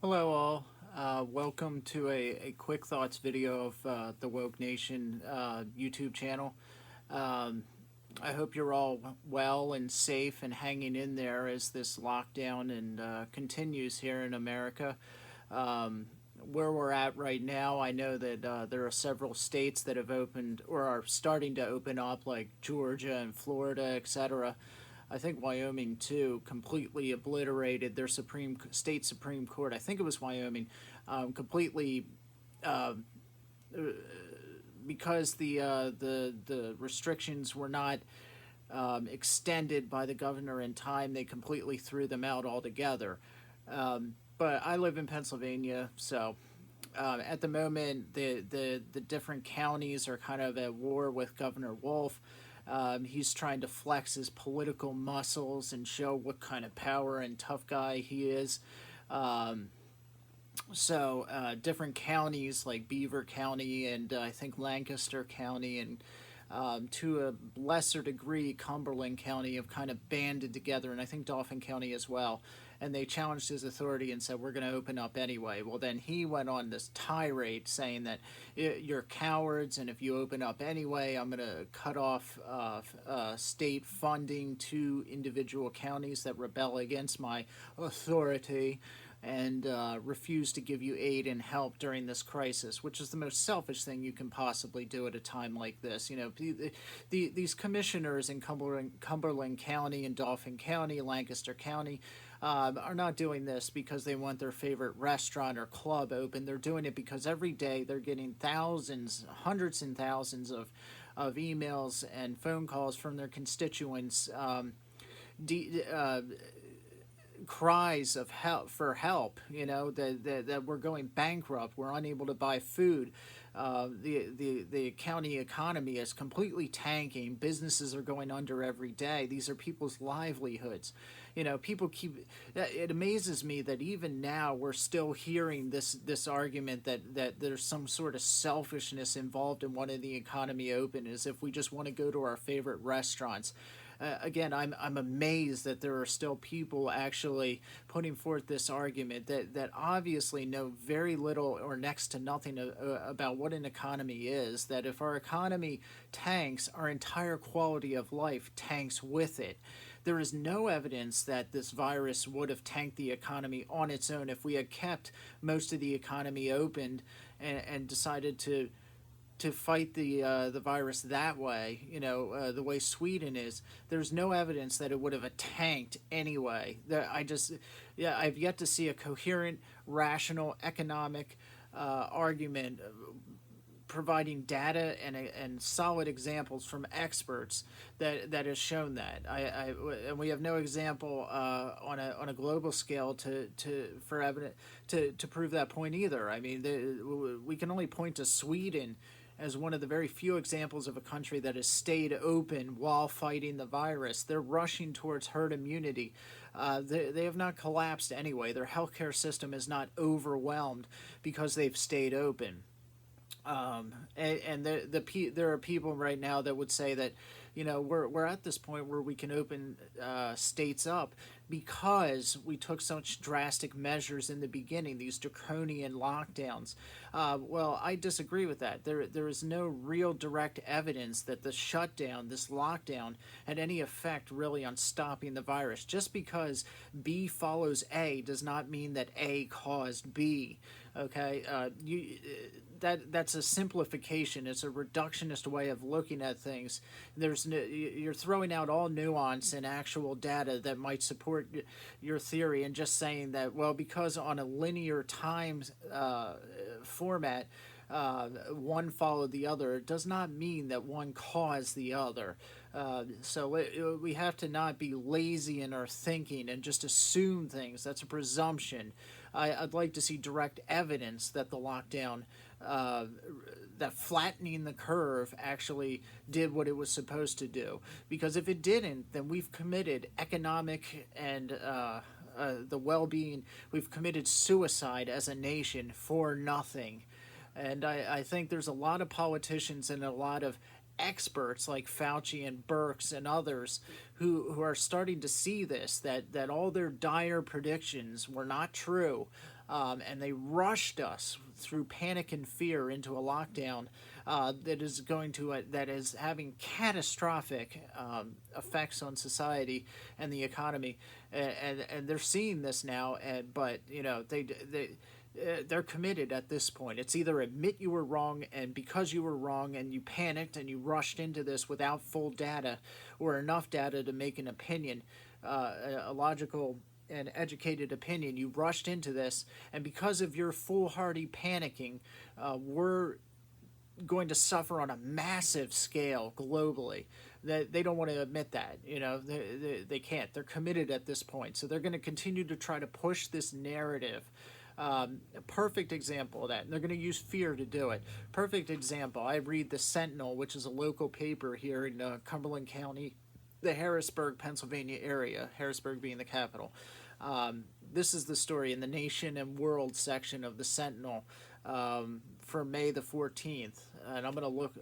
Hello all. Welcome to a quick thoughts video of the Woke Nation YouTube channel. Um, I hope you're all well and safe and hanging in there as this lockdown and continues here in America. Um, where we're at right now, I know that there are several states that have opened or are starting to open up, like Georgia and Florida, etc. I think Wyoming too completely obliterated their Supreme Court. I think it was Wyoming, completely uh, because the restrictions were not extended by the governor in time. They completely threw them out altogether. But I live in Pennsylvania, so at the moment, the different counties are kind of at war with Governor Wolf. He's trying to flex his political muscles and show what kind of power and tough guy he is. Um, different counties like Beaver County and I think Lancaster County and to a lesser degree Cumberland County have kind of banded together, and I think Dauphin County as well. And they challenged his authority and said, we're going to open up anyway. Well, then he went on this tirade saying that you're cowards, and if you open up anyway, I'm going to cut off state funding to individual counties that rebel against my authority and refuse to give you aid and help during this crisis, which is the most selfish thing you can possibly do at a time like this. You know, these commissioners in Cumberland County and Dauphin County, Lancaster County, are not doing this because they want their favorite restaurant or club open. They're doing it because every day they're getting thousands, hundreds and thousands of emails and phone calls from their constituents. De- uh, Cries of help for help, that we're going bankrupt, we're unable to buy food. The county economy is completely tanking, businesses are going under every day. These are people's livelihoods. People keep, it amazes me that even now we're still hearing this argument that there's some sort of selfishness involved in wanting the economy open, as if we just want to go to our favorite restaurants. Again, I'm amazed that there are still people actually putting forth this argument that obviously know very little or next to nothing about what an economy is. That if our economy tanks, our entire quality of life tanks with it. There is no evidence that this virus would have tanked the economy on its own if we had kept most of the economy opened and decided to fight the virus that way, the way Sweden is. There's no evidence that it would have tanked anyway. I've yet to see a coherent, rational, economic argument providing data and solid examples from experts that has shown that. And we have no example on a global scale for evidence to prove that point either. I mean, we can only point to Sweden as one of the very few examples of a country that has stayed open while fighting the virus. They're rushing towards herd immunity. They have not collapsed anyway. Their healthcare system is not overwhelmed because they've stayed open. And there are people right now that would say that, we're at this point where we can open states up because we took such drastic measures in the beginning, these draconian lockdowns. Well, I disagree with that. There is no real direct evidence that the shutdown, this lockdown, had any effect really on stopping the virus. Just because B follows A does not mean that A caused B. Okay, that's a simplification. It's a reductionist way of looking at things. You're throwing out all nuance and actual data that might support your theory, and just saying that, well, because on a linear time format, one followed the other, does not mean that one caused the other. We have to not be lazy in our thinking and just assume things. That's a presumption. I'd like to see direct evidence that the lockdown, that flattening the curve actually did what it was supposed to do. Because if it didn't, then we've committed economic and the well-being, we've committed suicide as a nation for nothing. And I think there's a lot of politicians and a lot of experts like Fauci and Birx and others who are starting to see this, that all their dire predictions were not true. And they rushed us through panic and fear into a lockdown that is having catastrophic effects on society and the economy, and they're seeing this now. But they're committed at this point. It's either admit you were wrong, and because you were wrong and you panicked and you rushed into this without full data or enough data to make an opinion, a logical and educated opinion. You rushed into this, and because of your foolhardy panicking, we're going to suffer on a massive scale globally. That they don't want to admit that. They can't. They're committed at this point, so they're going to continue to try to push this narrative. A perfect example of that, and they're going to use fear to do it. Perfect example, I read the Sentinel, which is a local paper here in Cumberland County, the Harrisburg, Pennsylvania area, Harrisburg being the capital. This is the story in the Nation and World section of the Sentinel for May the 14th. And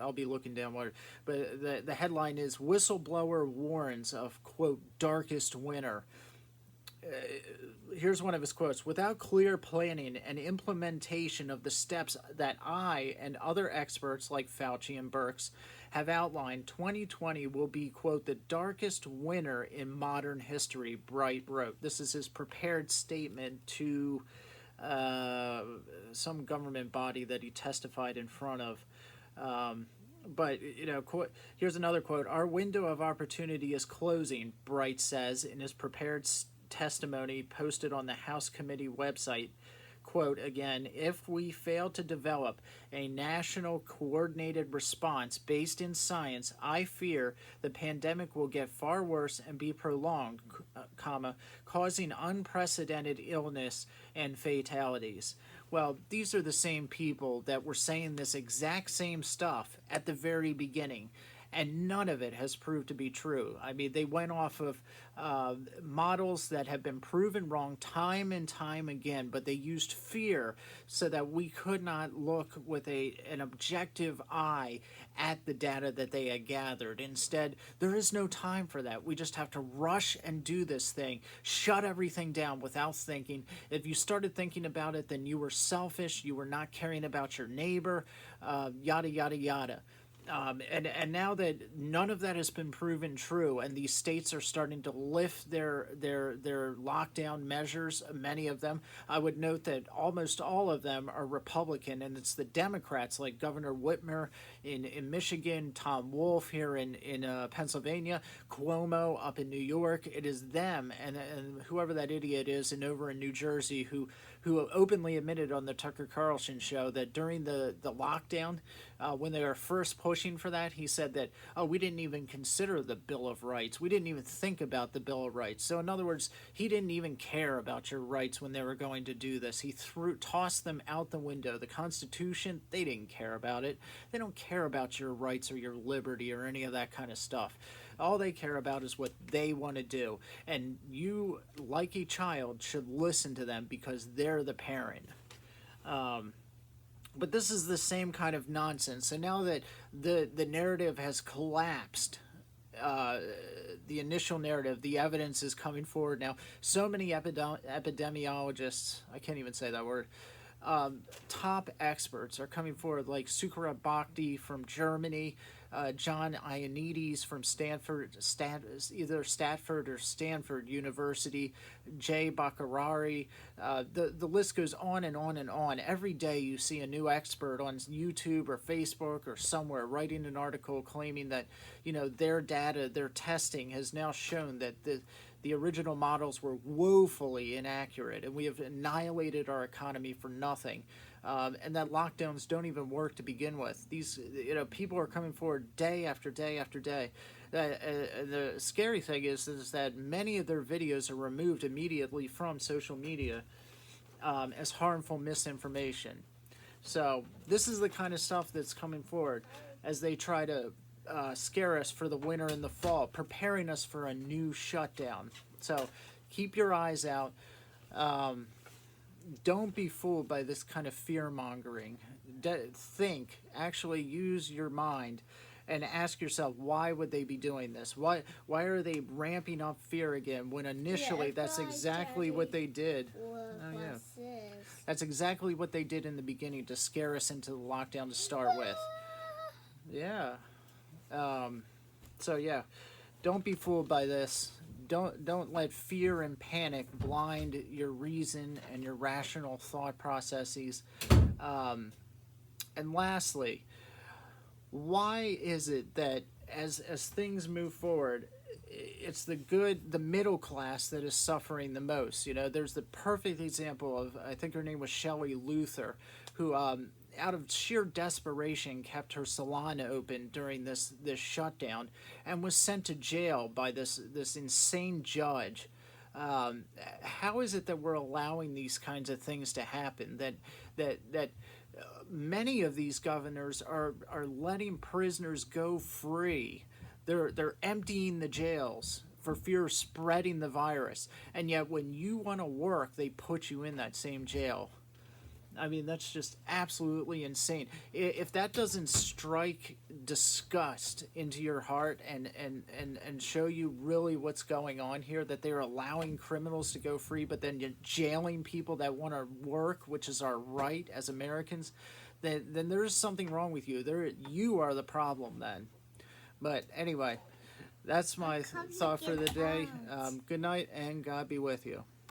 I'll be looking down what, but the headline is Whistleblower Warns of, quote, Darkest Winter. Here's one of his quotes. Without clear planning and implementation of the steps that I and other experts like Fauci and Birx have outlined, 2020 will be, quote, the darkest winter in modern history, Bright wrote. This is his prepared statement to some government body that he testified in front of. But, here's another quote. Our window of opportunity is closing, Bright says in his prepared testimony posted on the House Committee website. Quote, again, if we fail to develop a national coordinated response based in science, I fear the pandemic will get far worse and be prolonged, causing unprecedented illness and fatalities. Well, these are the same people that were saying this exact same stuff at the very beginning. And none of it has proved to be true. I mean, they went off of models that have been proven wrong time and time again, but they used fear so that we could not look with an objective eye at the data that they had gathered. Instead, there is no time for that. We just have to rush and do this thing, shut everything down without thinking. If you started thinking about it, then you were selfish, you were not caring about your neighbor, yada, yada, yada. And now that none of that has been proven true, and these states are starting to lift their lockdown measures, many of them, I would note that almost all of them are Republican, and it's the Democrats like Governor Whitmer in Michigan, Tom Wolf here in Pennsylvania, Cuomo up in New York. It is them and whoever that idiot is and over in New Jersey who openly admitted on the Tucker Carlson show that during the lockdown, when they were first pushing for that, he said that, we didn't even consider the Bill of Rights. We didn't even think about the Bill of Rights. So in other words, he didn't even care about your rights when they were going to do this. He tossed them out the window. The Constitution, they didn't care about it. They don't care about your rights or your liberty or any of that kind of stuff. All they care about is what they want to do. And you, like a child, should listen to them because they're the parent. But this is the same kind of nonsense. And now that the narrative has collapsed, the initial narrative, the evidence is coming forward now. So many epidemiologists, I can't even say that word, top experts are coming forward, like Sukara Bhakti from Germany, John Ioannidis from either Stanford or Stanford University, Jay Baccarari. The list goes on and on and on. Every day you see a new expert on YouTube or Facebook or somewhere writing an article claiming that, their data, their testing has now shown that the original models were woefully inaccurate, and we have annihilated our economy for nothing. And that lockdowns don't even work to begin with. These, people are coming forward day after day after day. The scary thing is that many of their videos are removed immediately from social media as harmful misinformation. So this is the kind of stuff that's coming forward as they try to scare us for the winter and the fall, preparing us for a new shutdown. So keep your eyes out. Don't be fooled by this kind of fear mongering. Actually use your mind and ask yourself, why would they be doing this? Why are they ramping up fear again when initially that's exactly what they did? Oh yeah, that's exactly what they did in the beginning to scare us into the lockdown to start with. Yeah. Um, so yeah, don't be fooled by this. Don't let fear and panic blind your reason and your rational thought processes. Um, and lastly, why is it that as things move forward, it's the middle class that is suffering the most? You know, there's the perfect example of, I think her name was Shelley Luther, who out of sheer desperation kept her salon open during this shutdown and was sent to jail by this insane judge. um, how is it that we're allowing these kinds of things to happen? That many of these governors are letting prisoners go free. They're emptying the jails for fear of spreading the virus, and yet when you want to work, they put you in that same jail. I mean, that's just absolutely insane. If that doesn't strike disgust into your heart and show you really what's going on here, that they're allowing criminals to go free, but then you're jailing people that want to work, which is our right as Americans, then there's something wrong with you. You are the problem then. But anyway, that's my thought for the day. Good night, and God be with you.